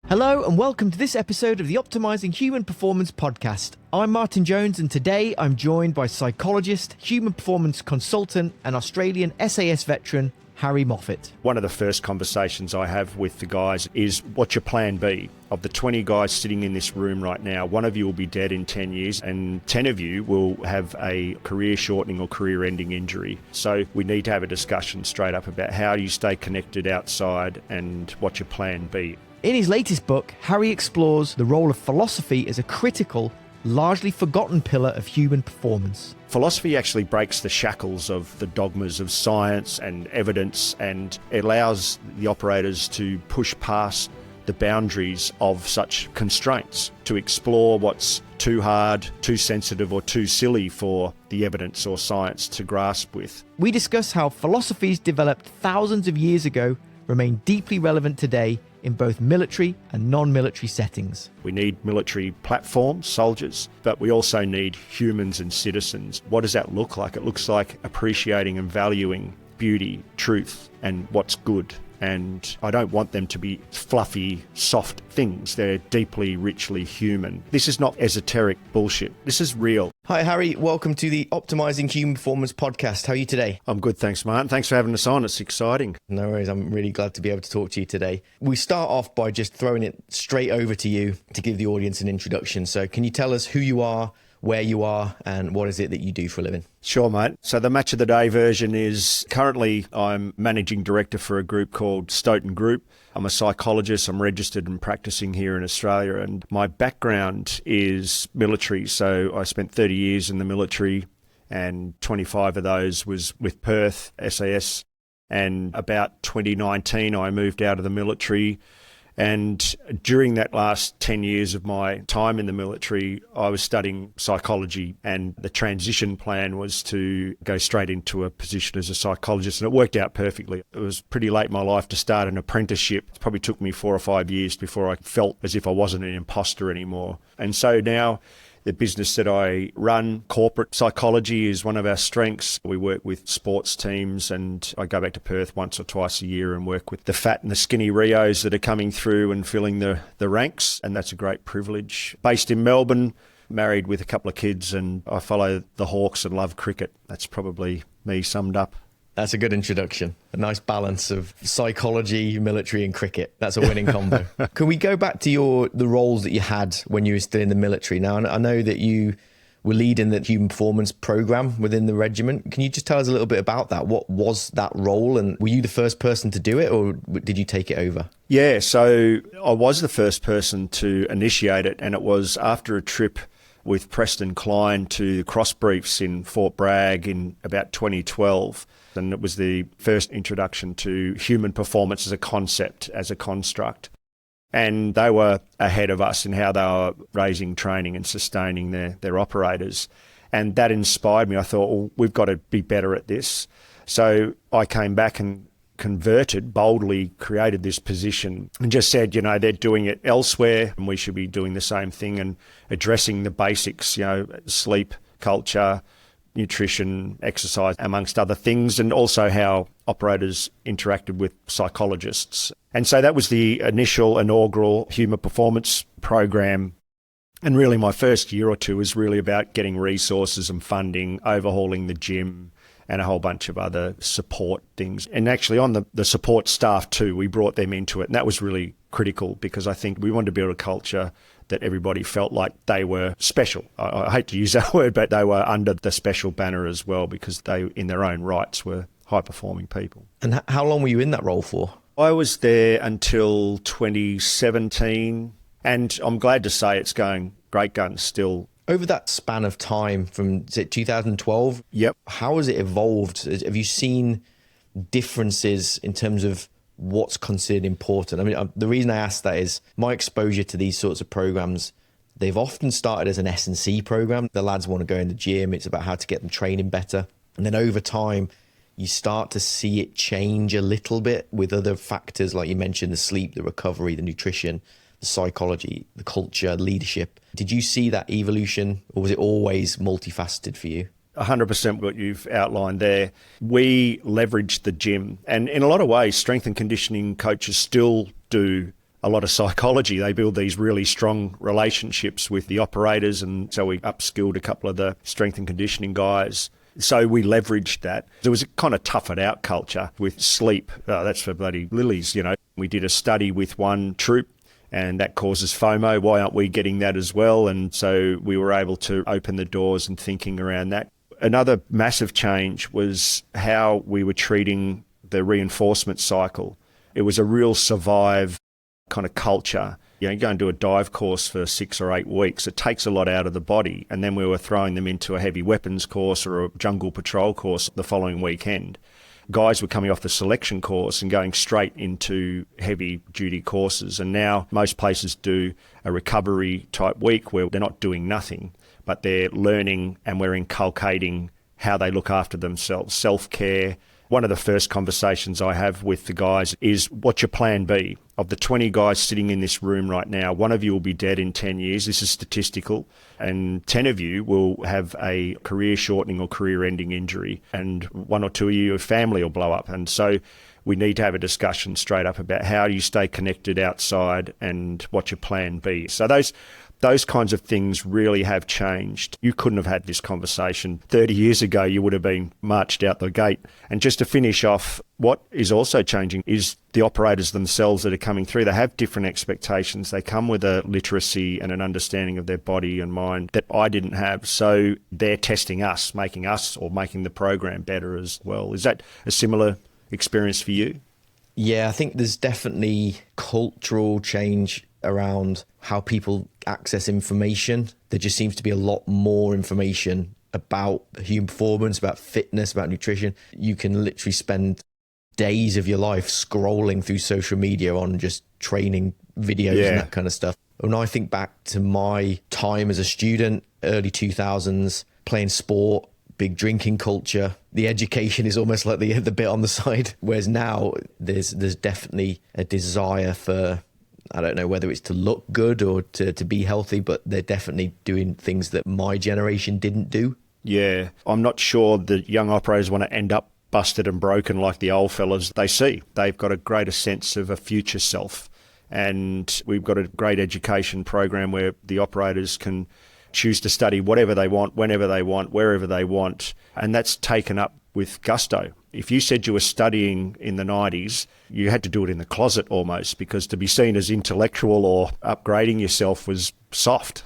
Hello and welcome to this episode of the Optimizing Human Performance podcast. I'm Martin Jones and today I'm joined by psychologist, human performance consultant and Australian SAS veteran, Harry Moffitt. One of the first conversations I have with the guys is, what's your plan B? Of the 20 guys sitting in this room right now, one of you will be dead in 10 years and 10 of you will have a career-shortening or career-ending injury. So we need to have a discussion straight up about how do you stay connected outside and what's your plan B. In his latest book, Harry explores the role of philosophy as a critical, largely forgotten pillar of human performance. Philosophy actually breaks the shackles of the dogmas of science and evidence, and it allows the operators to push past the boundaries of such constraints, to explore what's too hard, too sensitive or too silly for the evidence or science to grasp with. We discuss how philosophies developed thousands of years ago remain deeply relevant today in both military and non-military settings. We need military platforms, soldiers, but we also need humans and citizens. What does that look like? It looks like appreciating and valuing beauty, truth, and what's good. And I don't want them to be fluffy, soft things. They're deeply, richly human. This is not esoteric bullshit. This is real. Hi, Harry. Welcome to the Optimizing Human Performance podcast. How are you today? I'm good, thanks, Martin. Thanks for having us on. It's exciting. No worries. I'm really glad to be able to talk to you today. We start off by just throwing it straight over to you to give the audience an introduction. So can you tell us who you are, where you are, and what is it that you do for a living? Sure, mate. So the match of the day version is currently I'm managing director for a group called Stotan Group. I'm a psychologist. I'm registered and practicing here in Australia, and my background is military. So I spent 30 years in the military, and 25 of those was with Perth, SAS. And about 2019, I moved out of the military. And during that last 10 years of my time in the military, I was studying psychology, and the transition plan was to go straight into a position as a psychologist, and it worked out perfectly. It was pretty late in my life to start an apprenticeship. It probably took me 4 or 5 years before I felt as if I wasn't an imposter anymore. And so now the business that I run, corporate psychology, is one of our strengths. We work with sports teams, and I go back to Perth once or twice a year and work with the fat and the skinny Rios that are coming through and filling the ranks, and that's a great privilege. Based in Melbourne, married with a couple of kids, and I follow the Hawks and love cricket. That's probably me summed up. That's a good introduction. A nice balance of psychology, military and cricket. That's a winning combo. Can we go back to the roles that you had when you were still in the military? Now, I know that you were leading the human performance program within the regiment. Can you just tell us a little bit about that? What was that role, and were you the first person to do it, or did you take it over? Yeah, so I was the first person to initiate it, and it was after a trip with Preston Klein to Cross Briefs in Fort Bragg in about 2012. And it was the first introduction to human performance as a concept, as a construct. And they were ahead of us in how they were raising, training and sustaining their operators. And that inspired me. I thought, well, we've got to be better at this. So I came back and converted, boldly created this position and just said, they're doing it elsewhere and we should be doing the same thing and addressing the basics, sleep, culture, nutrition, exercise, amongst other things, and also how operators interacted with psychologists. And so that was the inaugural human performance program. And really my first year or two was really about getting resources and funding, overhauling the gym, and a whole bunch of other support things. And actually on the support staff too, we brought them into it. And that was really critical because I think we wanted to build a culture that everybody felt like they were special. I hate to use that word, but they were under the special banner as well because they, in their own rights, were high-performing people. And how long were you in that role for? I was there until 2017, and I'm glad to say it's going great guns still. Over that span of time from, is it 2012? Yep. How has it evolved? Have you seen differences in terms of what's considered important? I mean, the reason I ask that is my exposure to these sorts of programs, they've often started as an S&C program. The lads want to go in the gym. It's about how to get them training better. And then over time, you start to see it change a little bit with other factors, like you mentioned, the sleep, the recovery, the nutrition, the psychology, the culture, leadership. Did you see that evolution, or was it always multifaceted for you? 100% what you've outlined there. We leveraged the gym, and in a lot of ways, strength and conditioning coaches still do a lot of psychology. They build these really strong relationships with the operators, and so we upskilled a couple of the strength and conditioning guys. So we leveraged that. There was a kind of tough it out culture with sleep. That's for bloody lilies, you know. We did a study with one troop, and that causes FOMO. Why aren't we getting that as well? And so we were able to open the doors and thinking around that. Another massive change was how we were treating the reinforcement cycle. It was a real survive kind of culture. You know, you go and do a dive course for 6 or 8 weeks. It takes a lot out of the body. And then we were throwing them into a heavy weapons course or a jungle patrol course the following weekend. Guys were coming off the selection course and going straight into heavy duty courses. And now most places do a recovery type week where they're not doing nothing, but they're learning, and we're inculcating how they look after themselves, self-care. One of the first conversations I have with the guys is, what's your plan B? Of the 20 guys sitting in this room right now, one of you will be dead in 10 years. This is statistical. And 10 of you will have a career-shortening or career-ending injury. And 1 or 2 of you, your family will blow up. And so we need to have a discussion straight up about how do you stay connected outside and what's your plan B. So those kinds of things really have changed. You couldn't have had this conversation 30 years ago. You would have been marched out the gate. And just to finish off, what is also changing is the operators themselves that are coming through. They have different expectations. They come with a literacy and an understanding of their body and mind that I didn't have. So they're testing us or making the program better as well. Is that a similar experience for you? Yeah, I think there's definitely cultural change around how people access information. There just seems to be a lot more information about human performance, about fitness, about nutrition. You can literally spend days of your life scrolling through social media on just training videos and that kind of stuff. When I think back to my time as a student, early 2000s, playing sport, big drinking culture, the education is almost like the bit on the side. Whereas now there's definitely a desire for, I don't know whether it's to look good or to be healthy, but they're definitely doing things that my generation didn't do. Yeah, I'm not sure the young operators want to end up busted and broken like the old fellas they see. They've got a greater sense of a future self. And we've got a great education program where the operators can choose to study whatever they want, whenever they want, wherever they want. And that's taken up with gusto. If you said you were studying in the 90s, you had to do it in the closet almost, because to be seen as intellectual or upgrading yourself was soft.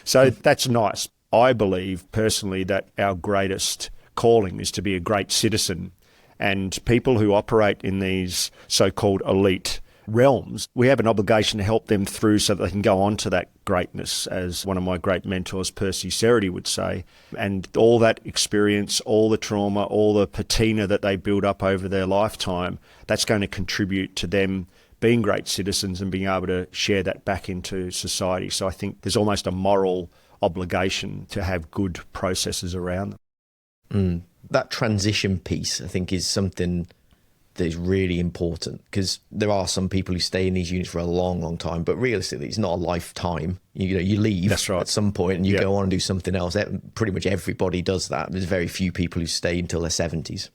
So that's nice. I believe personally that our greatest calling is to be a great citizen, and people who operate in these so-called elite realms, we have an obligation to help them through so that they can go on to that greatness, as one of my great mentors, Percy Cerity, would say. And all that experience, all the trauma, all the patina that they build up over their lifetime, that's going to contribute to them being great citizens and being able to share that back into society. So I think there's almost a moral obligation to have good processes around them. That transition piece, I think, is something that is really important, because there are some people who stay in these units for a long, long time, but realistically, it's not a lifetime. You leave at some point and you go on and do something else. Pretty much everybody does that. There's very few people who stay until their 70s.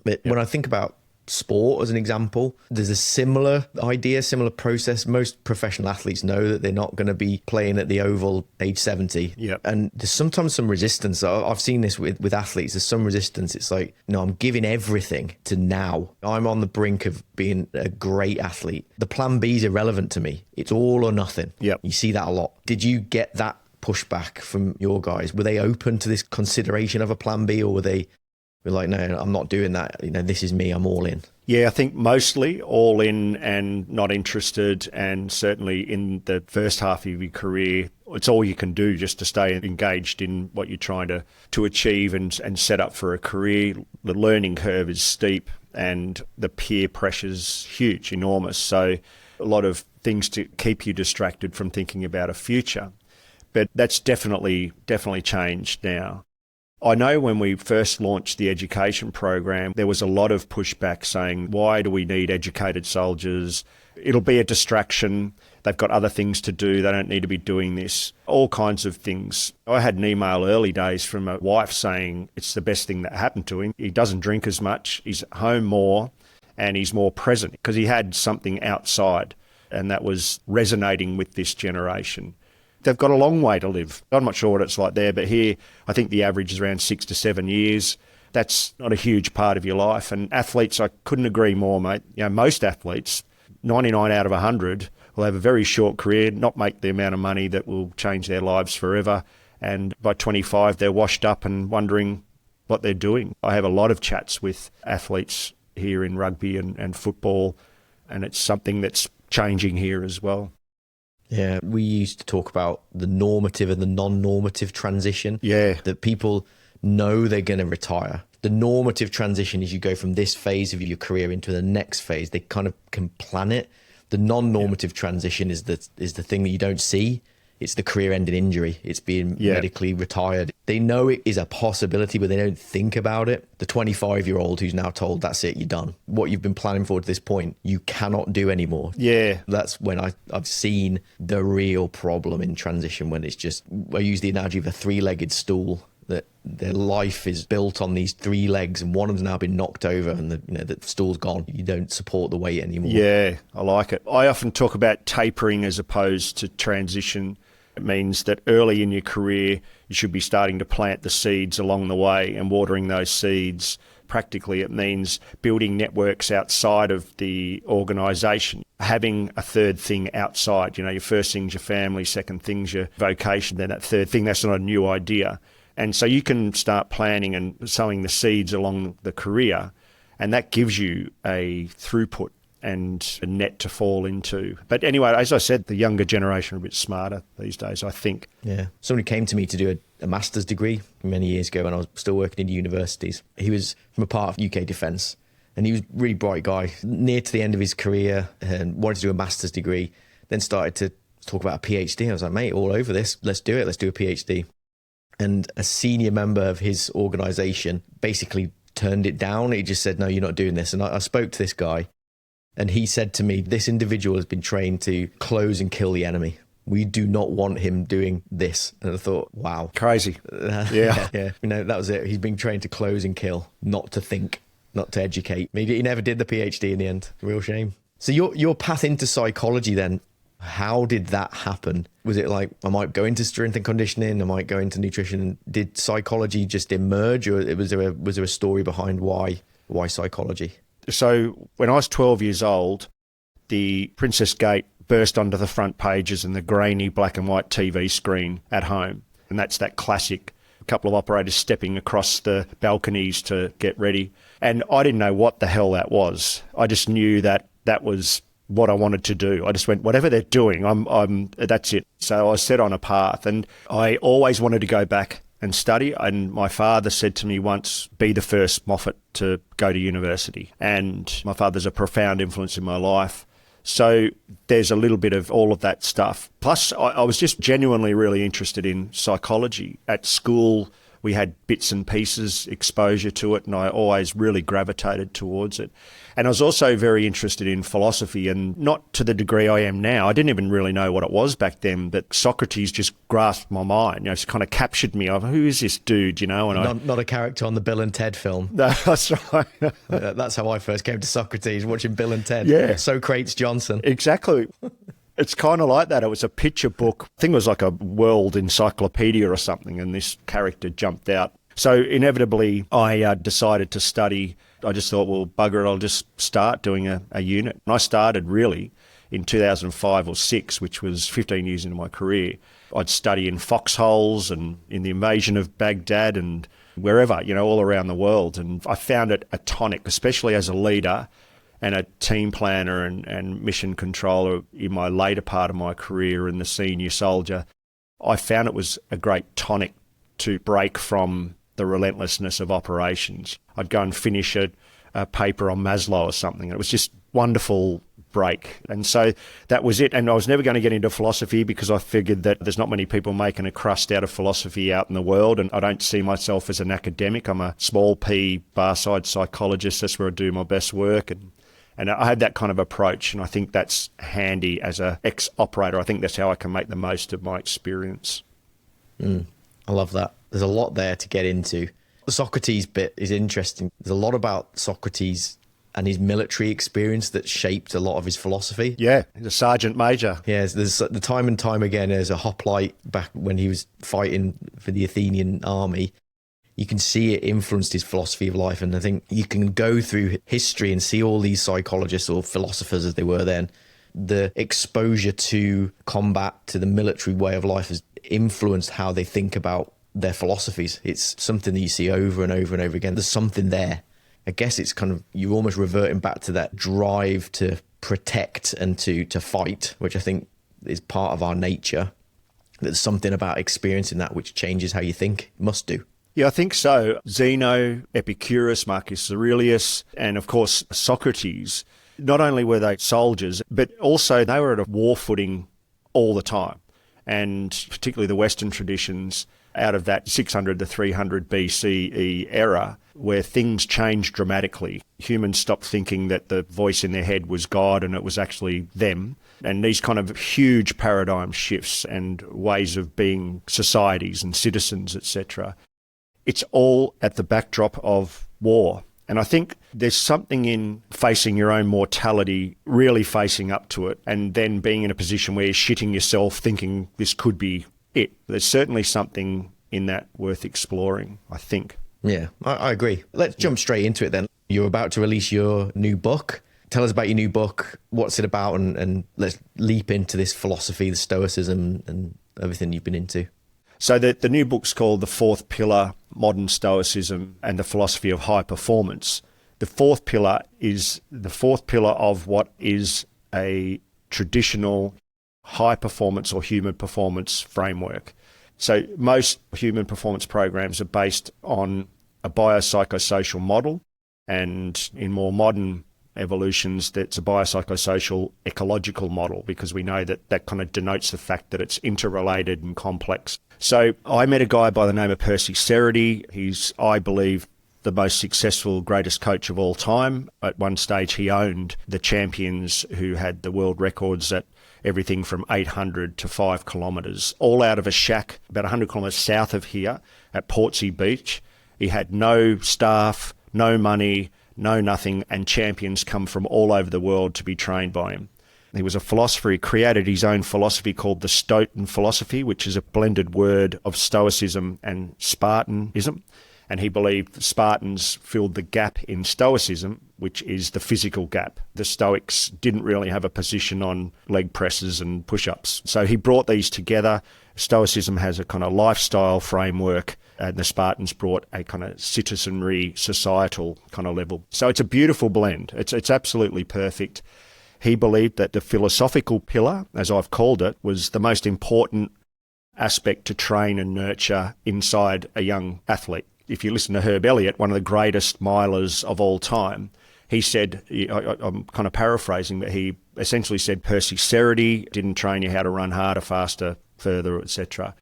But when I think about sport as an example, there's a similar idea, similar process. Most professional athletes know that they're not going to be playing at the Oval age 70. And there's sometimes some resistance. I've seen this with athletes. There's some resistance. It's like, no, I'm giving everything to now. I'm on the brink of being a great athlete. The plan B is irrelevant to me. It's all or nothing. You see that a lot. Did you get that pushback from your guys? Were they open to this consideration of a plan B, or were they like, no, I'm not doing that. This is me. I'm all in. Yeah, I think mostly all in and not interested. And certainly in the first half of your career, it's all you can do just to stay engaged in what you're trying to achieve and set up for a career. The learning curve is steep and the peer pressure's huge, enormous. So a lot of things to keep you distracted from thinking about a future. But that's definitely changed now. I know when we first launched the education program, there was a lot of pushback saying, why do we need educated soldiers? It'll be a distraction. They've got other things to do. They don't need to be doing this. All kinds of things. I had an email early days from a wife saying it's the best thing that happened to him. He doesn't drink as much. He's home more and he's more present because he had something outside And that was resonating with this generation. They've got a long way to live. I'm not sure what it's like there, but here I think the average is around 6 to 7 years. That's not a huge part of your life. And athletes, I couldn't agree more, mate. Most athletes, 99 out of 100, will have a very short career, not make the amount of money that will change their lives forever. And by 25, they're washed up and wondering what they're doing. I have a lot of chats with athletes here in rugby and football, and it's something that's changing here as well. Yeah, we used to talk about the normative and the non-normative transition. Yeah. That people know they're going to retire. The normative transition is you go from this phase of your career into the next phase. They kind of can plan it. The non-normative transition is the thing that you don't see. It's the career-ending injury. It's being medically retired. They know it is a possibility, but they don't think about it. The 25-year-old who's now told, that's it, you're done. What you've been planning for to this point, you cannot do anymore. Yeah. That's when I've seen the real problem in transition, when it's just, I use the analogy of a three-legged stool, that their life is built on these three legs and one of them's now been knocked over and the stool's gone. You don't support the weight anymore. Yeah, I like it. I often talk about tapering as opposed to transition. It means that early in your career, you should be starting to plant the seeds along the way and watering those seeds. Practically, it means building networks outside of the organisation, having a third thing outside. Your first thing's your family, second thing's your vocation, then that third thing, that's not a new idea. And so you can start planning and sowing the seeds along the career, and that gives you a throughput and a net to fall into. But anyway, as I said, the younger generation are a bit smarter these days, I think. Yeah. Somebody came to me to do a master's degree many years ago when I was still working in universities. He was from a part of UK Defence, and he was a really bright guy, near to the end of his career, and wanted to do a master's degree, then started to talk about a PhD. I was like, mate, all over this. Let's do it. Let's do a PhD. And a senior member of his organisation basically turned it down. He just said, no, you're not doing this. And I spoke to this guy, and he said to me, this individual has been trained to close and kill the enemy. We do not want him doing this. And I thought, wow. Crazy. Yeah. That was it. He's been trained to close and kill, not to think, not to educate. He never did the PhD in the end. Real shame. So your path into psychology then, how did that happen? Was it like, I might go into strength and conditioning, I might go into nutrition? Did psychology just emerge, or was there a story behind why psychology? So when I was 12 years old, the Princess Gate burst onto the front pages and the grainy black and white TV screen at home. And that's that classic, a couple of operators stepping across the balconies to get ready. And I didn't know what the hell that was. I just knew that was what I wanted to do. I just went, whatever they're doing, that's it. So I was set on a path, and I always wanted to go back and study. And my father said to me once, be the first Moffitt to go to university. And my father's a profound influence in my life. So there's a little bit of all of that stuff. Plus, I was just genuinely really interested in psychology. At school, we had bits and pieces, exposure to it, and I always really gravitated towards it. And I was also very interested in philosophy, and not to the degree I am now. I didn't even really know what it was back then, but Socrates just grasped my mind. It's kind of captured me. Who is this dude, And not a character on the Bill and Ted film. No, that's right. That's how I first came to Socrates, watching Bill and Ted. Yeah. Socrates Johnson. Exactly. It's kind of like that. It was a picture book. I think it was like a world encyclopedia or something, and this character jumped out. So inevitably, I decided to study. I just thought, well, bugger it, I'll just start doing a unit. And I started really in 2005 or 6, which was 15 years into my career. I'd study in foxholes and in the invasion of Baghdad and wherever, all around the world. And I found it a tonic, especially as a leader and a team planner and mission controller in my later part of my career and the senior soldier. I found it was a great tonic to break from the relentlessness of operations. I'd go and finish a paper on Maslow or something. It was just wonderful break. And so that was it. And I was never going to get into philosophy because I figured that there's not many people making a crust out of philosophy out in the world. And I don't see myself as an academic. I'm a small P barside psychologist. That's where I do my best work. And I had that kind of approach. And I think that's handy as an ex-operator. I think that's how I can make the most of my experience. I love that. There's a lot there to get into. The Socrates bit is interesting. There's a lot about Socrates and his military experience that shaped a lot of his philosophy. Yeah, he's a sergeant major. Yeah, there's the time and time again, there's a hoplite back when he was fighting for the Athenian army. You can see it influenced his philosophy of life. And I think you can go through history and see all these psychologists or philosophers as they were then. The exposure to combat, to the military way of life has influenced how they think about their philosophies. It's something that you see over and over and over again. There's something there. I guess it's kind of, you're almost reverting back to that drive to protect and to fight, which I think is part of our nature. There's something about experiencing that which changes how you think. It must do. Yeah, I think so. Zeno, Epicurus, Marcus Aurelius, and of course Socrates, not only were they soldiers, but also they were at a war footing all the time. And particularly the Western traditions, out of that 600 to 300 BCE era, where things changed dramatically. Humans stopped thinking that the voice in their head was God and it was actually them. And these kind of huge paradigm shifts and ways of being societies and citizens, etc. It's all at the backdrop of war. And I think there's something in facing your own mortality, really facing up to it, and then being in a position where you're shitting yourself thinking this could be it. There's certainly something in that worth exploring, I think. Yeah, I agree. Let's jump straight into it then. You're about to release your new book. Tell us about your new book. What's it about? And let's leap into this philosophy, the Stoicism and everything you've been into. So the new book's called The Fourth Pillar, Modern Stoicism and the Philosophy of High Performance. The fourth pillar is the fourth pillar of what is a traditional high performance or human performance framework. So most human performance programs are based on a biopsychosocial model, and in more modern evolutions, that's a biopsychosocial ecological model, because we know that that kind of denotes the fact that it's interrelated and complex. So I met a guy by the name of Percy Cerutty. He's, I believe, the most successful, greatest coach of all time. At one stage, he owned the champions who had the world records at everything from 800 to 5 kilometres, all out of a shack about 100 kilometres south of here at Portsea Beach. He had no staff, no money, no nothing, and champions come from all over the world to be trained by him. He was a philosopher. He created his own philosophy called the Stotan philosophy, which is a blended word of Stoicism and Spartanism. And he believed the Spartans filled the gap in Stoicism, which is the physical gap. The Stoics didn't really have a position on leg presses and push-ups. So he brought these together. Stoicism has a kind of lifestyle framework, and the Spartans brought a kind of citizenry, societal kind of level. So it's a beautiful blend. It's absolutely perfect. He believed that the philosophical pillar, as I've called it, was the most important aspect to train and nurture inside a young athlete. If you listen to Herb Elliott, one of the greatest milers of all time, he said, I'm kind of paraphrasing, but he essentially said Percy Cerutty didn't train you how to run harder, faster, further, etc.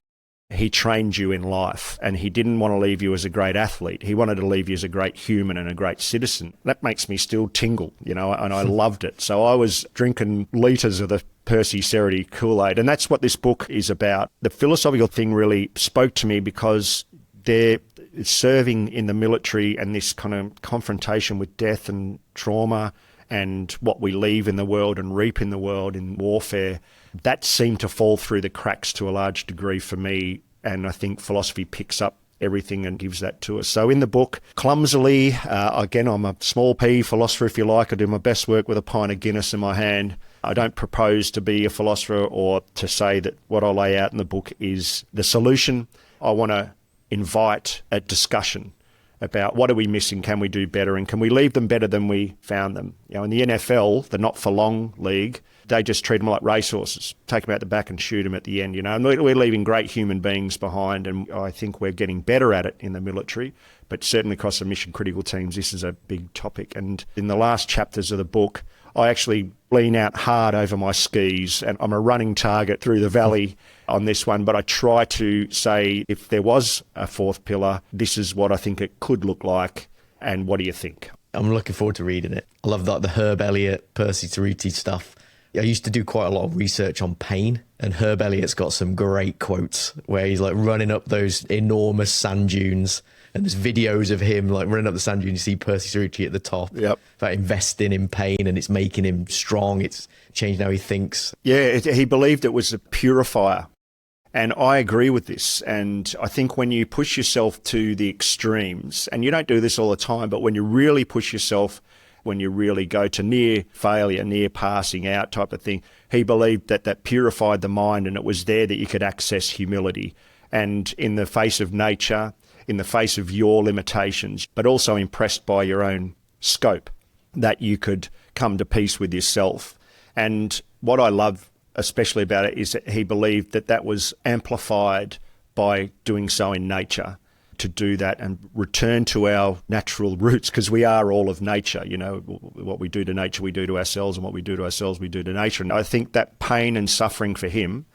He trained you in life, and he didn't want to leave you as a great athlete. He wanted to leave you as a great human and a great citizen. That makes me still tingle, and I loved it. So I was drinking litres of the Percy Cerutty Kool-Aid, and that's what this book is about. The philosophical thing really spoke to me because they're serving in the military and this kind of confrontation with death and trauma and what we leave in the world and reap in the world in warfare. That seemed to fall through the cracks to a large degree for me, and I think philosophy picks up everything and gives that to us. So in the book, clumsily, again, I'm a small p philosopher, if you like. I do my best work with a pint of Guinness in my hand. I don't propose to be a philosopher or to say that what I lay out in the book is the solution. I want to invite a discussion about what are we missing, can we do better, and can we leave them better than we found them. In the NFL, the not-for-long league, they just treat them like racehorses, take them out the back and shoot them at the end, and we're leaving great human beings behind, and I think we're getting better at it in the military, but certainly across the mission-critical teams, this is a big topic. And in the last chapters of the book, I actually lean out hard over my skis, and I'm a running target through the valley on this one, but I try to say, if there was a fourth pillar, this is what I think it could look like, and what do you think? I'm looking forward to reading it. I love the Herb Elliott, Percy Cerutty stuff. I used to do quite a lot of research on pain, and Herb Elliott's got some great quotes where he's like running up those enormous sand dunes, And there's videos of him like running up the sand dune. You see Percy Cerruti at the top. Yep. About investing in pain, and it's making him strong. It's changing how he thinks. Yeah, he believed it was a purifier. And I agree with this. And I think when you push yourself to the extremes, and you don't do this all the time, but when you really push yourself, when you really go to near failure, near passing out type of thing, he believed that that purified the mind, and it was there that you could access humility. And in the face of nature, in the face of your limitations, but also impressed by your own scope, that you could come to peace with yourself. And what I love especially about it is that he believed that that was amplified by doing so in nature, to do that and return to our natural roots, because we are all of nature. You know, what we do to nature, we do to ourselves, and what we do to ourselves, we do to nature. And I think that pain and suffering for him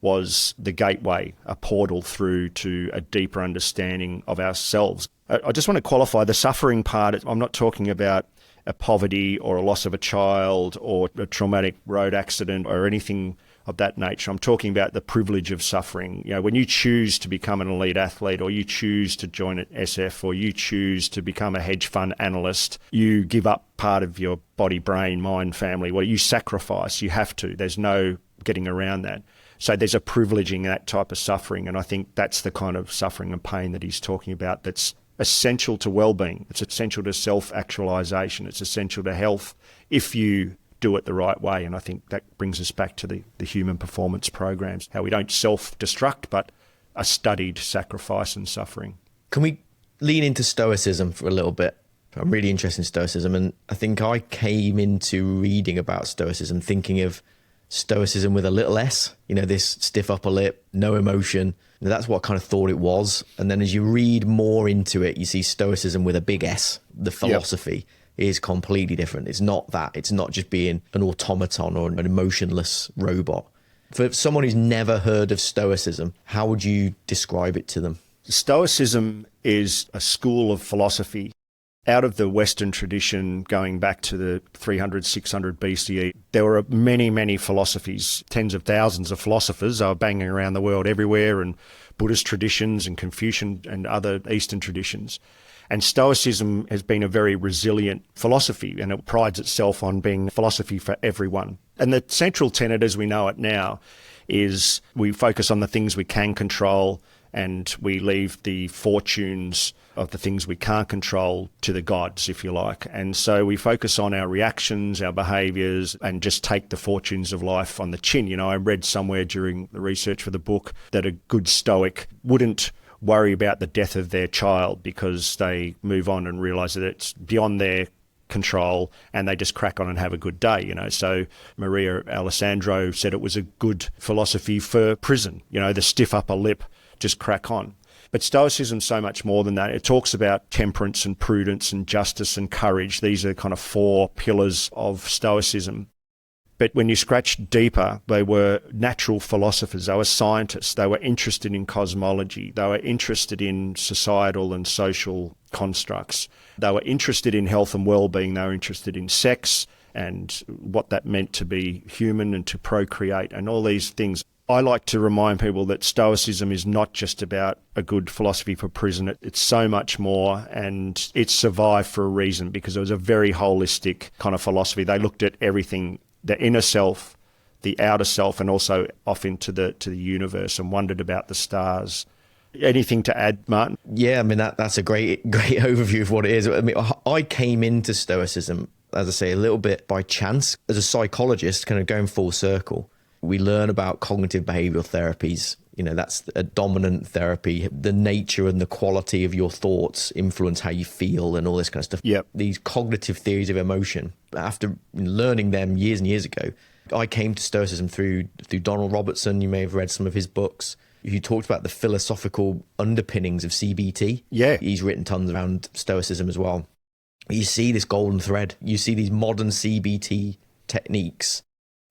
was the gateway, a portal through to a deeper understanding of ourselves. I just want to qualify the suffering part. I'm not talking about a poverty or a loss of a child or a traumatic road accident or anything of that nature. I'm talking about the privilege of suffering. You know, when you choose to become an elite athlete, or you choose to join an SF, or you choose to become a hedge fund analyst, you give up part of your body, brain, mind, family. Well, you sacrifice. You have to. There's no getting around that. So there's a privilege in that type of suffering. And I think that's the kind of suffering and pain that he's talking about, that's essential to well-being. It's essential to self-actualization. It's essential to health if you do it the right way. And I think that brings us back to the human performance programs, how we don't self-destruct, but a studied sacrifice and suffering. Can we lean into Stoicism for a little bit? I'm really interested in Stoicism, and I think I came into reading about Stoicism thinking of Stoicism with a little s, you know, this stiff upper lip, no emotion. That's what I kind of thought it was. And then as you read more into it, you see Stoicism with a big S. The philosophy is completely different. It's not that. It's not just being an automaton or an emotionless robot. For someone who's never heard of Stoicism, how would you describe it to them? Stoicism is a school of philosophy out of the Western tradition going back to the 300, 600 BCE. There were many, many philosophies, tens of thousands of philosophers are banging around the world everywhere, and Buddhist traditions and Confucian and other Eastern traditions. And Stoicism has been a very resilient philosophy, and it prides itself on being philosophy for everyone. And the central tenet as we know it now is we focus on the things we can control, and we leave the fortunes of the things we can't control to the gods, if you like. And so we focus on our reactions, our behaviours, and just take the fortunes of life on the chin. You know, I read somewhere during the research for the book that a good Stoic wouldn't worry about the death of their child because they move on and realise that it's beyond their control, and they just crack on and have a good day, you know. So Maria Alessandro said it was a good philosophy for prison, you know, the stiff upper lip, just crack on. But Stoicism's so much more than that. It talks about temperance and prudence and justice and courage. These are kind of four pillars of Stoicism. But when you scratch deeper, they were natural philosophers. They were scientists. They were interested in cosmology. They were interested in societal and social constructs. They were interested in health and well-being. They were interested in sex and what that meant to be human and to procreate and all these things. I like to remind people that Stoicism is not just about a good philosophy for prison. It's so much more, and it survived for a reason because it was a very holistic kind of philosophy. They looked at everything, the inner self, the outer self, and also off into the universe, and wondered about the stars. Anything to add, Martin? Yeah, I mean, that's a great overview of what it is. I mean, I came into Stoicism, as I say, a little bit by chance. As a psychologist, kind of going full circle, we learn about cognitive behavioral therapies. You know, that's a dominant therapy. The nature and the quality of your thoughts influence how you feel and all this kind of stuff. Yep. These cognitive theories of emotion. After learning them years and years ago, I came to Stoicism through Donald Robertson. You may have read some of his books. He talked about the philosophical underpinnings of CBT. Yeah. He's written tons around Stoicism as well. You see this golden thread. You see these modern CBT techniques,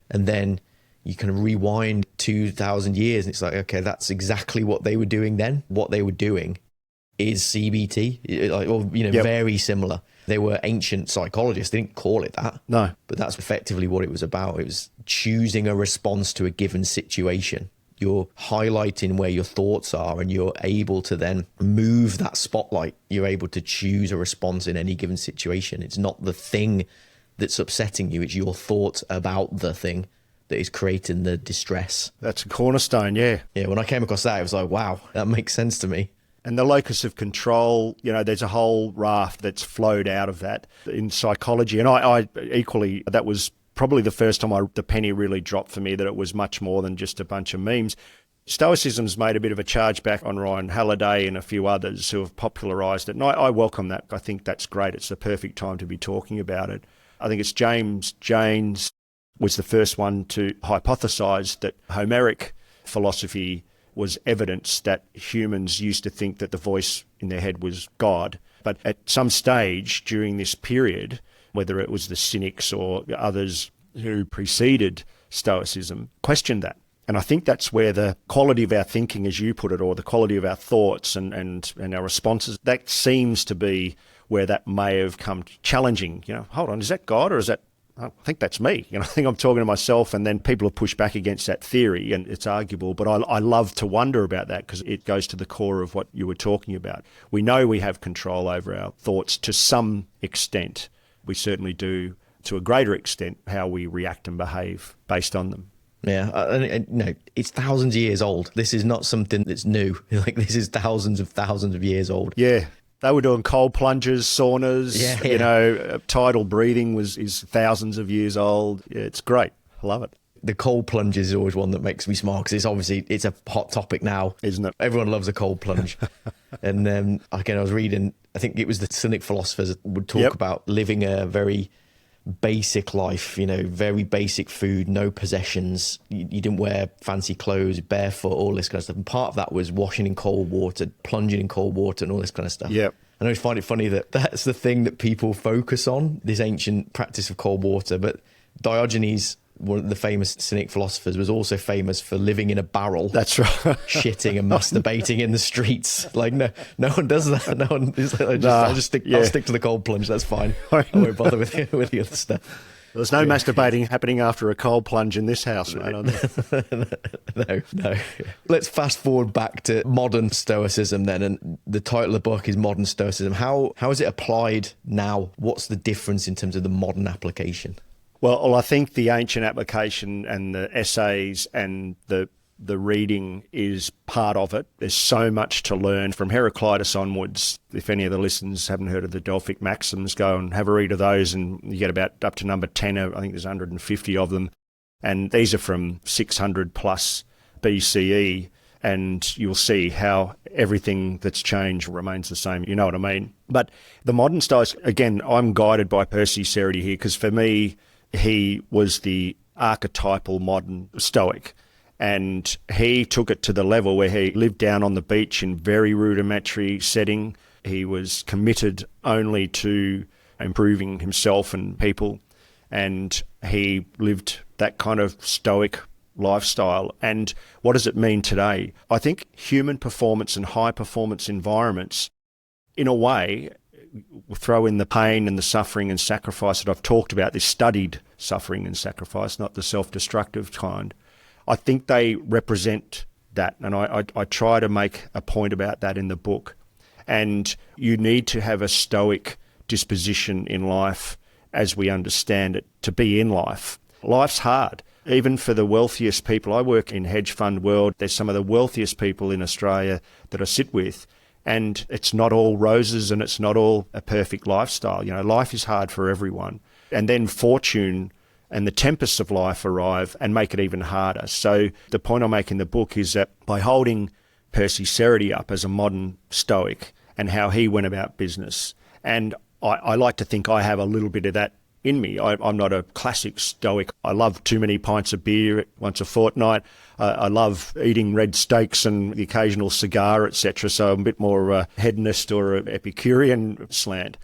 and then you can rewind 2,000 years and it's like, okay, that's exactly what they were doing then. What they were doing is CBT, very similar. They were ancient psychologists. They didn't call it that. No. But that's effectively what it was about. It was choosing a response to a given situation. you're highlighting where your thoughts are, and you're able to then move that spotlight. You're able to choose a response in any given situation. It's not the thing that's upsetting you, it's your thoughts about the thing that is creating the distress. That's a cornerstone, yeah. Yeah, when I came across that, I was like, wow, that makes sense to me. And the locus of control, there's a whole raft that's flowed out of that in psychology. And I equally, that was probably the first time the penny really dropped for me, that it was much more than just a bunch of memes. Stoicism's made a bit of a charge back on Ryan Halliday and a few others who have popularised it. And I welcome that. I think that's great. It's the perfect time to be talking about it. I think it's James Janes was the first one to hypothesise that Homeric philosophy was evidence that humans used to think that the voice in their head was God. But at some stage during this period, whether it was the Cynics or others who preceded Stoicism, questioned that. And I think that's where the quality of our thinking, as you put it, or the quality of our thoughts and our responses, that seems to be where that may have come challenging. Hold on, is that God, or is that, I think that's me. I think I'm talking to myself, and then people have pushed back against that theory, and it's arguable. But I love to wonder about that, because it goes to the core of what you were talking about. We know we have control over our thoughts to some extent. We certainly do, to a greater extent, how we react and behave based on them. Yeah, and it's thousands of years old. This is not something that's new. Like, this is thousands of years old. Yeah. They were doing cold plunges, saunas, tidal breathing is thousands of years old. Yeah, it's great. I love it. The cold plunge is always one that makes me smile, because it's a hot topic now. Isn't it? Everyone loves a cold plunge. And again, I was reading, I think it was the Cynic philosophers that would talk about living a very basic life, very basic food, no possessions. You didn't wear fancy clothes, barefoot, all this kind of stuff. And part of that was washing in cold water, plunging in cold water, and all this kind of stuff. Yep. I always find it funny that that's the thing that people focus on, this ancient practice of cold water. But Diogenes, one of the famous Cynic philosophers, was also famous for living in a barrel. That's right. Shitting and masturbating in the streets. Like, no one does that. No one is like, I'll stick to the cold plunge. That's fine. I won't bother with the other stuff. There's no masturbating happening after a cold plunge in this house, mate. No. Let's fast forward back to modern Stoicism then, and the title of the book is Modern Stoicism. How is it applied now? What's the difference in terms of the modern application? Well, I think the ancient application and the essays and the reading is part of it. There's so much to learn from Heraclitus onwards. If any of the listeners haven't heard of the Delphic Maxims, go and have a read of those, and you get about up to number 10. I think there's 150 of them. And these are from 600 plus BCE, and you'll see how everything that's changed remains the same. You know what I mean? But the modern Stoics, again, I'm guided by Percy Ceredy here, because for me, he was the archetypal modern Stoic, and he took it to the level where he lived down on the beach in very rudimentary setting. He was committed only to improving himself and people, and he lived that kind of Stoic lifestyle. And what does it mean today? I think human performance and high performance environments, in a way, throw in the pain and the suffering and sacrifice that I've talked about, this studied suffering and sacrifice, not the self-destructive kind. I think they represent that, and I try to make a point about that in the book. And you need to have a Stoic disposition in life, as we understand it, to be in life. Life's hard. Even for the wealthiest people, I work in hedge fund world, there's some of the wealthiest people in Australia that I sit with, and it's not all roses and it's not all a perfect lifestyle. Life is hard for everyone. And then fortune and the tempests of life arrive and make it even harder. So the point I make in the book is that by holding Percy Ceredy up as a modern Stoic and how he went about business, and I like to think I have a little bit of that in me. I'm not a classic Stoic. I love too many pints of beer once a fortnight. I love eating red steaks and the occasional cigar, etc. So I'm a bit more hedonist or Epicurean slant.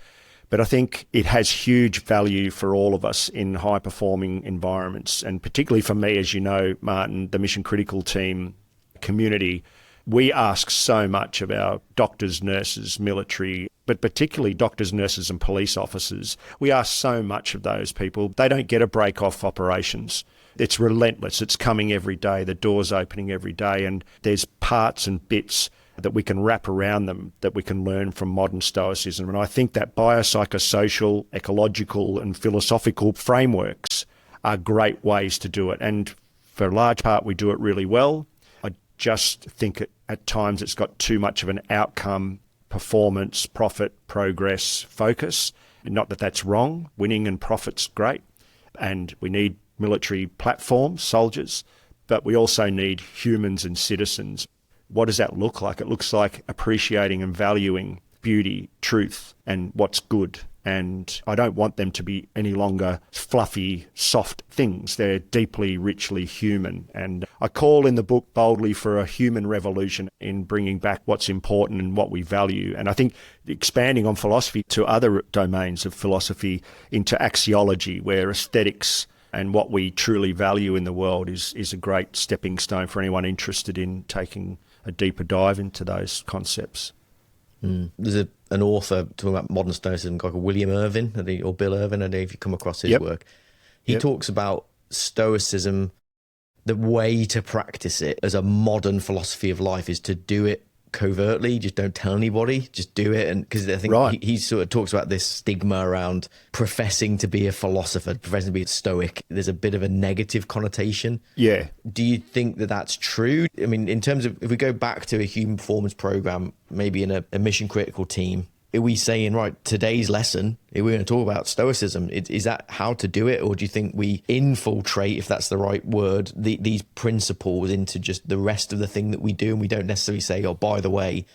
But I think it has huge value for all of us in high-performing environments, and particularly for me, as you know, Martin, the mission critical team community. We ask so much of our doctors, nurses, military, but particularly doctors, nurses and police officers. We ask so much of those people. They don't get a break off operations. It's relentless. It's coming every day. The door's opening every day, and there's parts and bits that we can wrap around them that we can learn from modern Stoicism. And I think that biopsychosocial, ecological and philosophical frameworks are great ways to do it. And for a large part, we do it really well. I just think at times it's got too much of an outcome, performance, profit, progress focus. Not that that's wrong. Winning and profit's great. And we need military platforms, soldiers, but we also need humans and citizens. What does that look like? It looks like appreciating and valuing beauty, truth, and what's good. And I don't want them to be any longer fluffy, soft things. They're deeply, richly human. And I call in the book boldly for a human revolution in bringing back what's important and what we value. And I think expanding on philosophy to other domains of philosophy into axiology, where aesthetics and what we truly value in the world is a great stepping stone for anyone interested in taking a deeper dive into those concepts. There's an author talking about modern Stoicism, a guy called William Irvin, or Bill Irvin. I don't know if you come across his work. He talks about Stoicism, the way to practice it as a modern philosophy of life is to do it covertly. Just don't tell anybody, just do it. And because I think he sort of talks about this stigma around professing to be a philosopher, professing to be a Stoic. There's a bit of a negative connotation. Yeah. Do you think that that's true? I mean, in terms of if we go back to a human performance program, maybe in a mission critical team, are we saying, right, today's lesson, we're going to talk about Stoicism? Is that how to do it? Or do you think we infiltrate, if that's the right word, these principles into just the rest of the thing that we do? And we don't necessarily say, oh, by the way,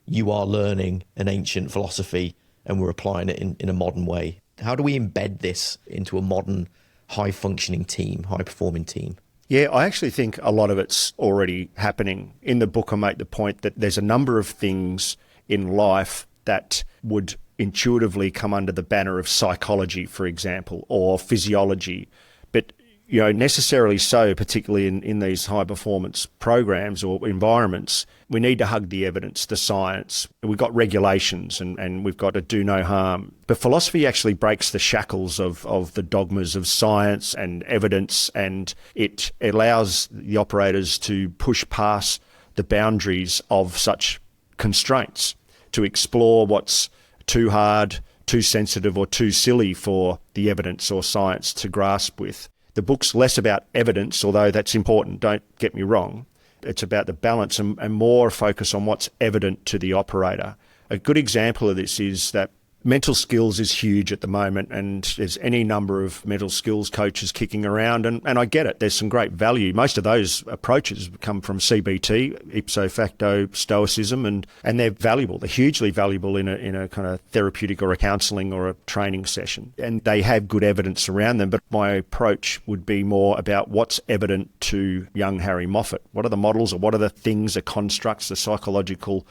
you are learning an ancient philosophy and we're applying it in a modern way. How do we embed this into a modern, high-functioning team, high-performing team? Yeah, I actually think a lot of it's already happening. In the book, I make the point that there's a number of things in life that would intuitively come under the banner of psychology, for example, or physiology. But, necessarily so, particularly in these high performance programs or environments, we need to hug the evidence, the science. We've got regulations and we've got to do no harm. But philosophy actually breaks the shackles of the dogmas of science and evidence, and it allows the operators to push past the boundaries of such constraints, to explore what's too hard, too sensitive or too silly for the evidence or science to grasp with. The book's less about evidence, although that's important, don't get me wrong. It's about the balance and more focus on what's evident to the operator. A good example of this is that mental skills is huge at the moment, and there's any number of mental skills coaches kicking around, and I get it. There's some great value. Most of those approaches come from CBT, ipso facto Stoicism, and they're valuable. They're hugely valuable in a kind of therapeutic or a counselling or a training session, and they have good evidence around them. But my approach would be more about what's evident to young Harry Moffitt. What are the models, or what are the things, the constructs, the psychological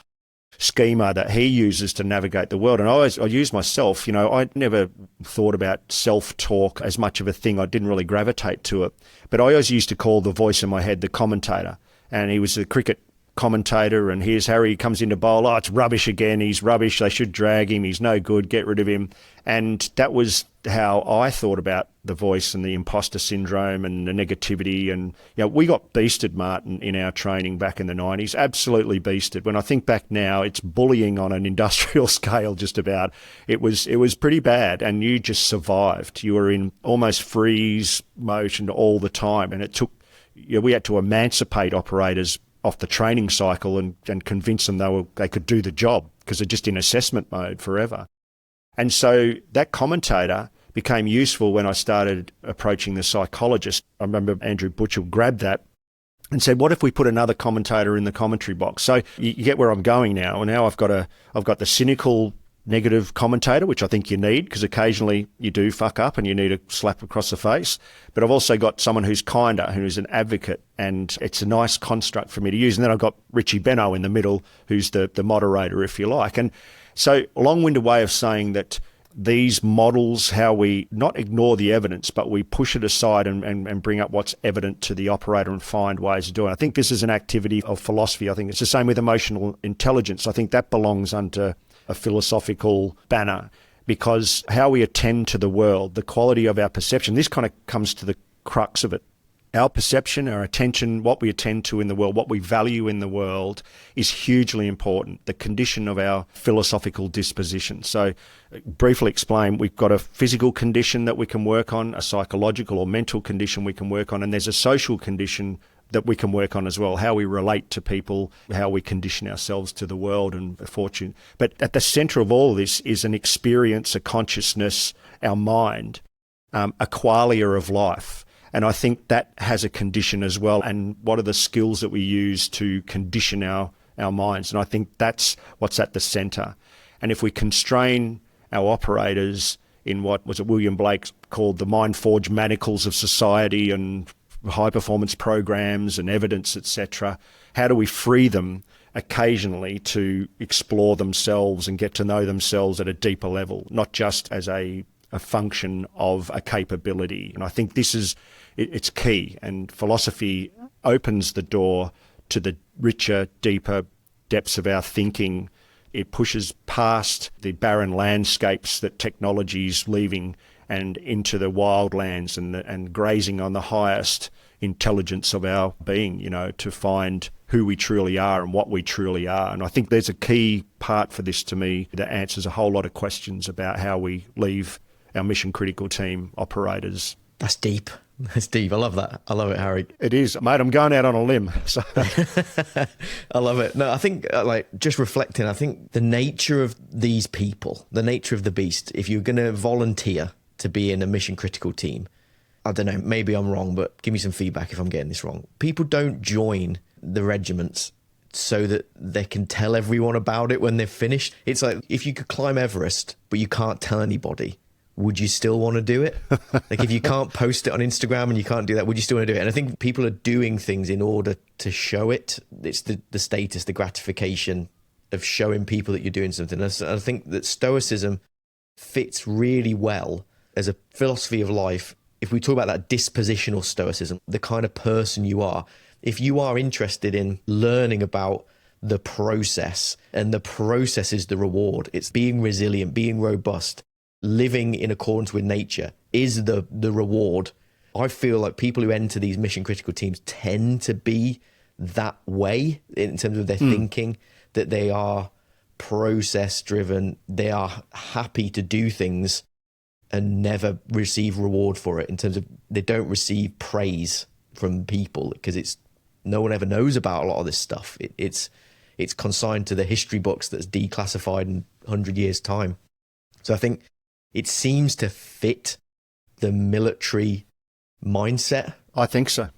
schema that he uses to navigate the world? And I use myself, I never thought about self-talk as much of a thing. I didn't really gravitate to it. But I always used to call the voice in my head the commentator. And he was a cricket commentator, and here's Harry, comes into bowl. Oh, it's rubbish again. He's rubbish. They should drag him. He's no good. Get rid of him. And that was how I thought about the voice and the imposter syndrome and the negativity. And we got beasted, Martin, in our training back in the 90s. Absolutely beasted. When I think back now, it's bullying on an industrial scale. Just about. It was pretty bad, and you just survived. You were in almost freeze motion all the time, and it took. We had to emancipate operators off the training cycle and convince them they could do the job, because they're just in assessment mode forever. And so that commentator became useful when I started approaching the psychologist. I remember Andrew Butchell grabbed that and said, what if we put another commentator in the commentary box? So you get where I'm going now. And now I've got the cynical negative commentator, which I think you need, because occasionally you do fuck up and you need a slap across the face. But I've also got someone who's kinder, who's an advocate, and it's a nice construct for me to use. And then I've got Richie Benno in the middle, who's the moderator, if you like. And so a long-winded way of saying that these models, how we not ignore the evidence, but we push it aside and bring up what's evident to the operator and find ways of doing it. I think this is an activity of philosophy. I think it's the same with emotional intelligence. I think that belongs under a philosophical banner, because how we attend to the world, the quality of our perception, this kind of comes to the crux of it. Our perception, our attention, what we attend to in the world, what we value in the world is hugely important, the condition of our philosophical disposition. So briefly explain, we've got a physical condition that we can work on, a psychological or mental condition we can work on, and there's a social condition that we can work on as well, how we relate to people, how we condition ourselves to the world and fortune. But at the centre of all of this is an experience, a consciousness, our mind, a qualia of life. And I think that has a condition as well. And what are the skills that we use to condition our minds? And I think that's what's at the centre. And if we constrain our operators in what was it William Blake called the mind-forged manacles of society and high-performance programs and evidence, etc., how do we free them occasionally to explore themselves and get to know themselves at a deeper level, not just as a function of a capability? And I think this is, it's key, and philosophy opens the door to the richer, deeper depths of our thinking. It pushes past the barren landscapes that technology is leaving and into the wildlands and grazing on the highest intelligence of our being, to find who we truly are and what we truly are. And I think there's a key part for this to me that answers a whole lot of questions about how we leave our mission critical team operators. That's deep. That's deep. I love that. I love it, Harry. It is. Mate, I'm going out on a limb. So. I love it. No, I think, just reflecting, I think the nature of these people, the nature of the beast, if you're going to volunteer to be in a mission critical team, I don't know, maybe I'm wrong, but give me some feedback if I'm getting this wrong. People don't join the regiments so that they can tell everyone about it when they've finished. It's like, if you could climb Everest, but you can't tell anybody, would you still want to do it? Like, if you can't post it on Instagram and you can't do that, would you still want to do it? And I think people are doing things in order to show it. It's the status, the gratification of showing people that you're doing something. And I think that Stoicism fits really well as a philosophy of life. If we talk about that dispositional Stoicism, the kind of person you are, if you are interested in learning about the process, and the process is the reward, it's being resilient, being robust, living in accordance with nature is the reward. I feel like people who enter these mission critical teams tend to be that way in terms of their thinking, that they are process driven, they are happy to do things and never receive reward for it, in terms of they don't receive praise from people because no one ever knows about a lot of this stuff. It's consigned to the history books that's declassified in 100 years' time. So I think it seems to fit the military mindset. I think so.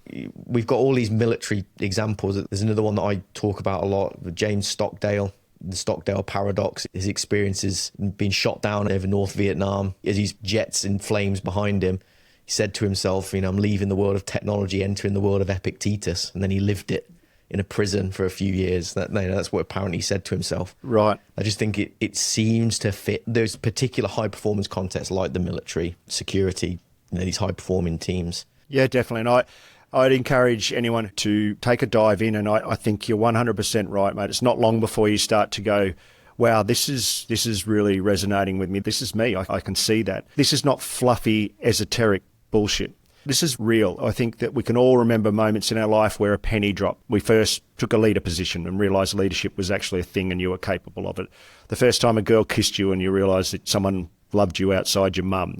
We've got all these military examples. There's another one that I talk about a lot, with James Stockdale, the Stockdale paradox. His experiences being shot down over North Vietnam as his jets in flames behind him. He said to himself, I'm leaving the world of technology, entering the world of Epictetus. And then he lived it in a prison for a few years. That's what apparently he said to himself. Right. I just think it seems to fit those particular high performance contexts, like the military, security, these high performing teams. Yeah, definitely. And I'd encourage anyone to take a dive in, and I think you're 100% right, mate. It's not long before you start to go, wow, this is really resonating with me. This is me. I can see that. This is not fluffy, esoteric bullshit. This is real. I think that we can all remember moments in our life where a penny dropped. We first took a leader position and realised leadership was actually a thing and you were capable of it. The first time a girl kissed you and you realised that someone loved you outside your mum,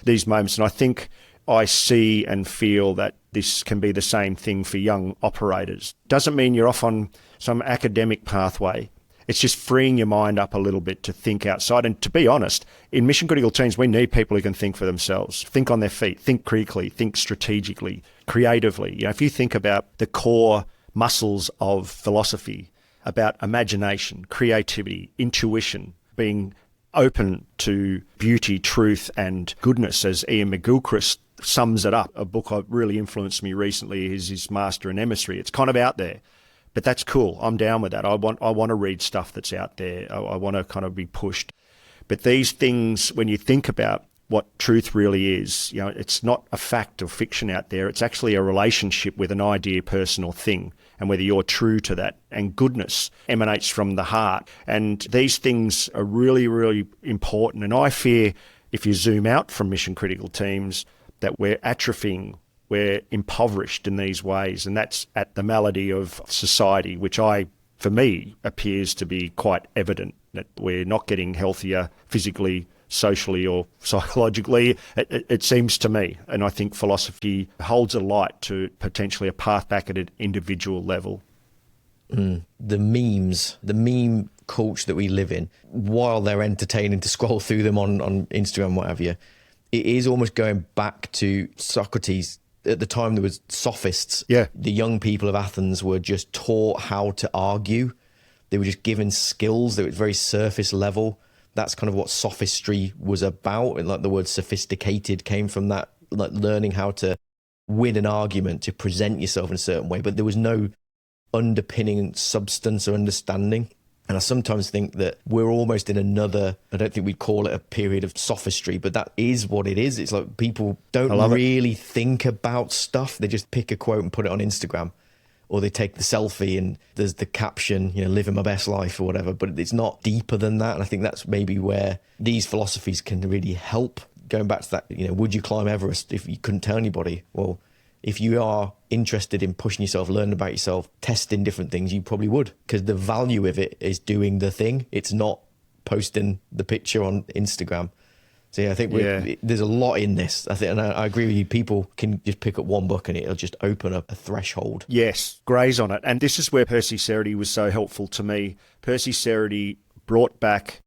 these moments. And I think I see and feel that this can be the same thing for young operators. Doesn't mean you're off on some academic pathway. It's just freeing your mind up a little bit to think outside. And to be honest, in mission critical teams, we need people who can think for themselves, think on their feet, think critically, think strategically, creatively. If you think about the core muscles of philosophy, about imagination, creativity, intuition, being open to beauty, truth, and goodness, as Ian McGilchrist sums it up. A book that really influenced me recently is his Master and Emissary. It's kind of out there. But that's cool. I'm down with that. I want to read stuff that's out there. I want to kind of be pushed. But these things, when you think about what truth really is, it's not a fact or fiction out there. It's actually a relationship with an idea, person, or thing. and whether you're true to that. And goodness emanates from the heart. And these things are really, really important. And I fear if you zoom out from mission critical teams that we're atrophying, we're impoverished in these ways. And that's at the malady of society, which for me, appears to be quite evident, that we're not getting healthier physically, socially or psychologically, it seems to me. And I think philosophy holds a light to potentially a path back at an individual level. The memes, the meme culture that we live in, while they're entertaining to scroll through them on Instagram, what have you, it is almost going back to Socrates. At the time there was sophists. Yeah. The young people of Athens were just taught how to argue. They were just given skills that were very surface level. That's kind of what sophistry was about. And like the word sophisticated came from that, like learning how to win an argument, to present yourself in a certain way. But there was no underpinning substance or understanding. And I sometimes think that we're almost in another, I don't think we'd call it a period of sophistry, but that is what it is. It's like people don't really think about stuff. They just pick a quote and put it on Instagram. Or they take the selfie and there's the caption, living my best life or whatever, but it's not deeper than that. And I think that's maybe where these philosophies can really help. Going back to that, would you climb Everest if you couldn't tell anybody? Well, if you are interested in pushing yourself, learning about yourself, testing different things, you probably would, because the value of it is doing the thing. It's not posting the picture on Instagram. So yeah, I think there's a lot in this. I think, and I agree with you. People can just pick up one book and it'll just open up a threshold. Yes, graze on it. And this is where Percy Cerutty was so helpful to me. Percy Cerutty brought back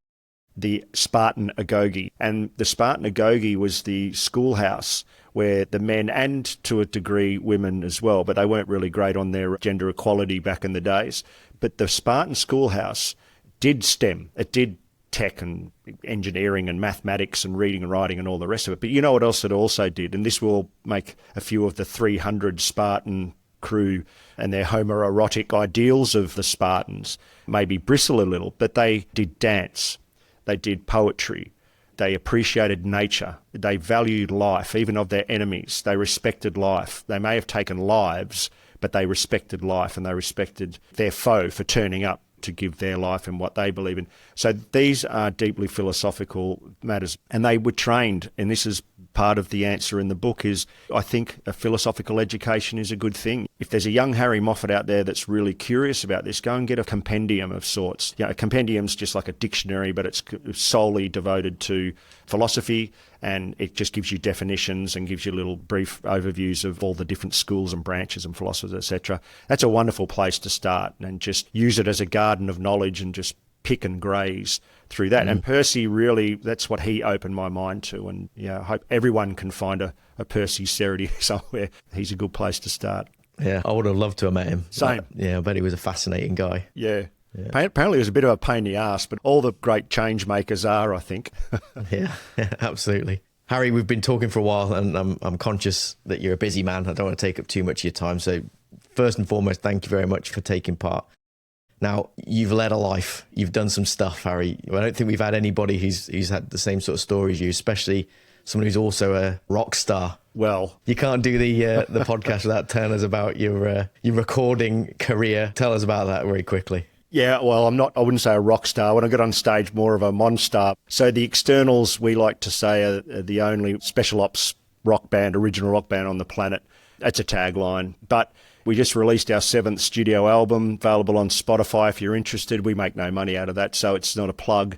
the Spartan agoge, and the Spartan agoge was the schoolhouse where the men, and to a degree women as well, but they weren't really great on their gender equality back in the days. But the Spartan schoolhouse did STEM. It did tech and engineering and mathematics and reading and writing and all the rest of it. But you know what else it also did? And this will make a few of the 300 Spartan crew and their homoerotic ideals of the Spartans maybe bristle a little, but they did dance, they did poetry, they appreciated nature, they valued life, even of their enemies. They respected life. They may have taken lives, but they respected life, and they respected their foe for turning up to give their life and what they believe in. So these are deeply philosophical matters, and they were trained, and this is part of the answer in the book, is I think a philosophical education is a good thing. If there's a young Harry Moffitt out there that's really curious about this, go and get a compendium of sorts. A compendium's just like a dictionary, but it's solely devoted to philosophy, and it just gives you definitions and gives you little brief overviews of all the different schools and branches and philosophers, etc. That's a wonderful place to start, and just use it as a garden of knowledge and just pick and graze through that. And Percy really, that's what he opened my mind to. And I hope everyone can find a Percy Cerutty somewhere. He's a good place to start. Yeah, I would have loved to have met him. Same. I bet he was a fascinating guy. Yeah. Apparently it was a bit of a pain in the ass, but all the great change makers are, I think. yeah, absolutely. Harry, we've been talking for a while, and I'm conscious that you're a busy man. I don't want to take up too much of your time. So first and foremost, thank you very much for taking part. Now, you've led a life. You've done some stuff, Harry. I don't think we've had anybody who's had the same sort of story as you, especially someone who's also a rock star. Well, you can't do the podcast without telling us about your recording career. Tell us about that very quickly. Yeah, well, I wouldn't say a rock star. When I got on stage, more of a monstar. So the Externals, we like to say, are the only special ops rock band, original rock band on the planet. That's a tagline. But we just released our 7th studio album, available on Spotify if you're interested. We make no money out of that, so it's not a plug.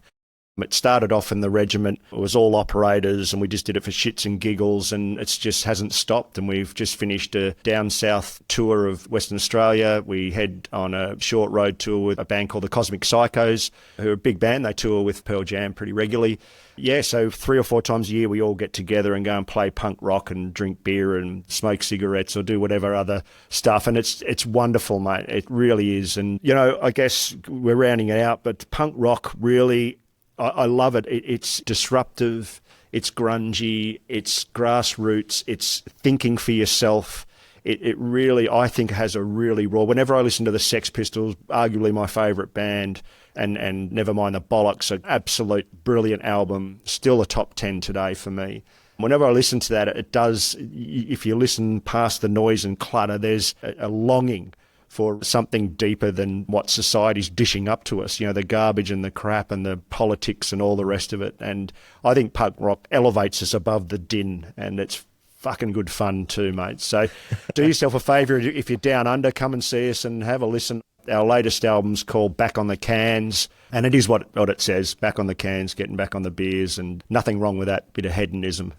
It started off in the regiment. It was all operators, and we just did it for shits and giggles, and it just hasn't stopped. And we've just finished a down south tour of Western Australia. We head on a short road tour with a band called the Cosmic Psychos, who are a big band. They tour with Pearl Jam pretty regularly. Yeah, so 3 or 4 times a year we all get together and go and play punk rock and drink beer and smoke cigarettes or do whatever other stuff. And it's wonderful, mate. It really is. And, I guess we're rounding it out, but punk rock really, I love it. It's disruptive, it's grungy, it's grassroots, it's thinking for yourself. It really, I think, has a really raw... Whenever I listen to the Sex Pistols, arguably my favourite band, and never mind the Bollocks, an absolute brilliant album, still a top 10 today for me. Whenever I listen to that, it does, if you listen past the noise and clutter, there's a longing for something deeper than what society's dishing up to us, the garbage and the crap and the politics and all the rest of it. And I think punk rock elevates us above the din, and it's fucking good fun too, mate. So do yourself a favour, if you're down under, come and see us and have a listen. Our latest album's called Back on the Cans, and it is what it says, back on the cans, getting back on the beers, and nothing wrong with that bit of hedonism.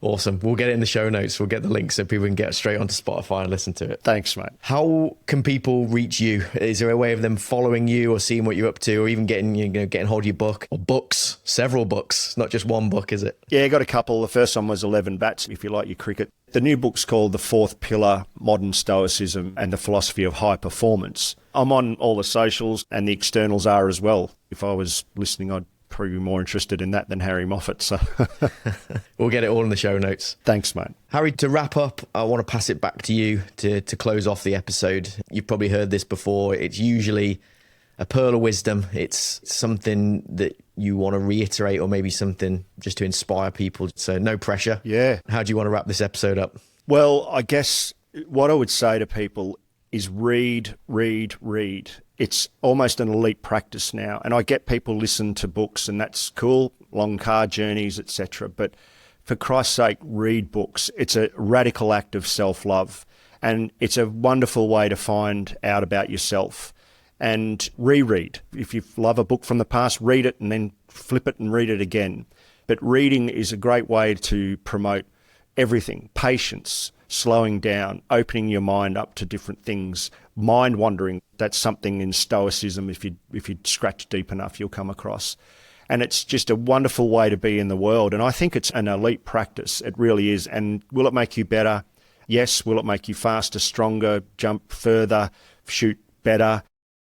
Awesome. We'll get it in the show notes. We'll get the link so people can get straight onto Spotify and listen to it. Thanks, mate. How can people reach you? Is there a way of them following you or seeing what you're up to, or even getting hold of your book or books? Several books, not just one book, is it? Yeah, got a couple. The first one was 11 Bats, if you like your cricket. The new book's called The Fourth Pillar, Modern Stoicism and the Philosophy of High Performance. I'm on all the socials, and the externals are as well. If I was listening, I'd probably be more interested in that than Harry Moffitt. So we'll get it all in the show notes. Thanks, mate. Harry, to wrap up, I want to pass it back to you to close off the episode. You've probably heard this before. It's usually a pearl of wisdom. It's something that you want to reiterate, or maybe something just to inspire people. So no pressure. Yeah. How do you want to wrap this episode up? Well, I guess what I would say to people is read. It's almost an elite practice now. And I get people listen to books, and that's cool, long car journeys, etc. But for Christ's sake, read books. It's a radical act of self-love, and it's a wonderful way to find out about yourself. And reread. If you love a book from the past, read it and then flip it and read it again. But reading is a great way to promote everything. Patience, slowing down, opening your mind up to different things, mind wandering. That's something in Stoicism, if you scratch deep enough, you'll come across. And it's just a wonderful way to be in the world. And I think it's an elite practice. It really is. And will it make you better? Yes. Will it make you faster, stronger, jump further, shoot better?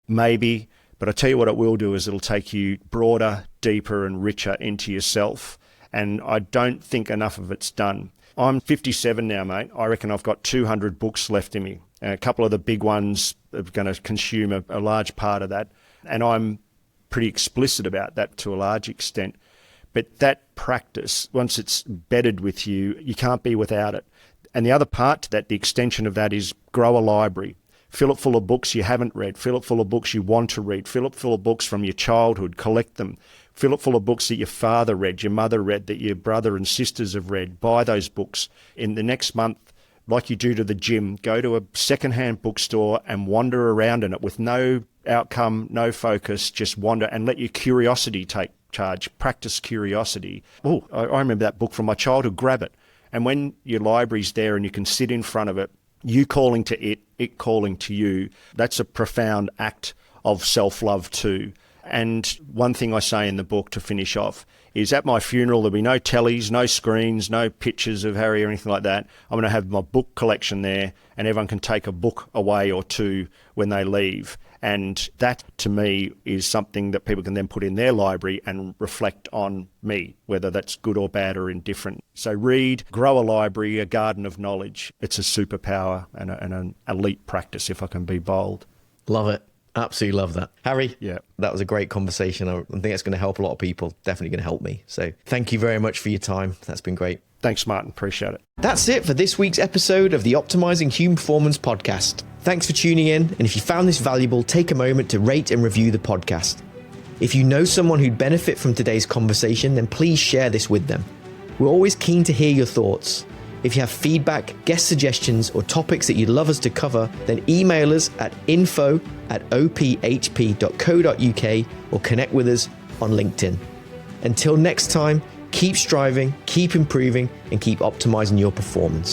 Maybe, but I tell you what it will do is it'll take you broader, deeper and richer into yourself. And I don't think enough of it's done. I'm 57 now, mate. I reckon I've got 200 books left in me. And a couple of the big ones are going to consume a large part of that. And I'm pretty explicit about that to a large extent. But that practice, once it's bedded with you, you can't be without it. And the other part to that, the extension of that, is grow a library. Fill it full of books you haven't read. Fill it full of books you want to read. Fill it full of books from your childhood. Collect them. Fill it full of books that your father read, your mother read, that your brother and sisters have read. Buy those books. In the next month, like you do to the gym, go to a secondhand bookstore and wander around in it with no outcome, no focus. Just wander and let your curiosity take charge. Practice curiosity. Oh, I remember that book from my childhood. Grab it. And when your library's there and you can sit in front of it, you calling to it, it calling to you, that's a profound act of self-love too. And one thing I say in the book to finish off is, at my funeral, there'll be no tellies, no screens, no pictures of Harry or anything like that. I'm going to have my book collection there, and everyone can take a book away or two when they leave. And that, to me, is something that people can then put in their library and reflect on me, whether that's good or bad or indifferent. So read, grow a library, a garden of knowledge. It's a superpower and an elite practice, if I can be bold. Love it. Absolutely love that. Harry, yeah, that was a great conversation. I think it's going to help a lot of people. Definitely going to help me. So thank you very much for your time. That's been great. Thanks, Martin. Appreciate it. That's it for this week's episode of the Optimizing Human Performance podcast. Thanks for tuning in. And if you found this valuable, take a moment to rate and review the podcast. If you know someone who'd benefit from today's conversation, then please share this with them. We're always keen to hear your thoughts. If you have feedback, guest suggestions, or topics that you'd love us to cover, then email us at info@ophp.co.uk or connect with us on LinkedIn. Until next time, keep striving, keep improving, and keep optimizing your performance.